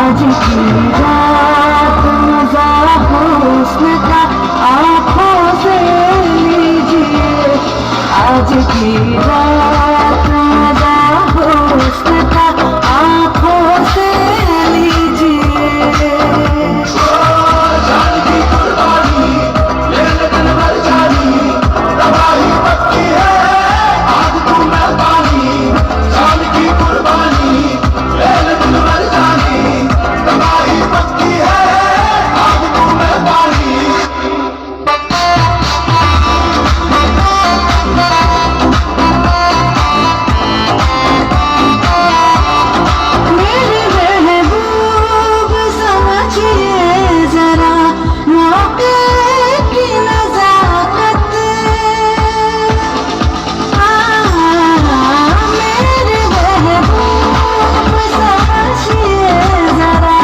आज की रात मजा हुस्न का आँखों से लीजिए, आज की रात मजा हुस्न का आँखों से लीजिए। जान की कुर्बानी ले ले दिन भर जानी, तबाही पक्की है आग तू मैं पानी। जान की कुर्बानी ले ले दिन भर जानी, तबाही पक्की है आग तू मैं पानी। मेरे महबूब समझिए जरा मौके की नजाकत, मेरे महबूब समझिए जरा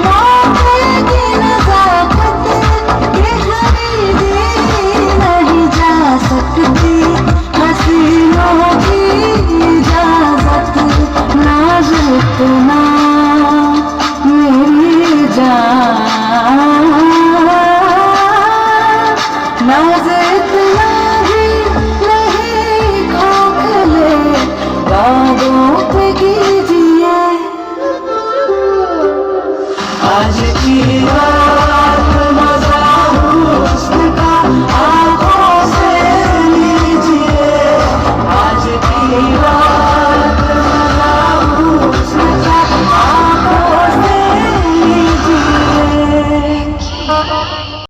मौके की नजाकत, ये खरीदी नहीं जा सकती हसीनों की इजाजत। नाज इतना मेरी जान, नाज इतना भी नहीं खोखले बातों पे कीजिए। आज की रात मजा हुस्न का आँखों से लीजिए, आज की रात मजा हुस्न का आँखों से लीजिए।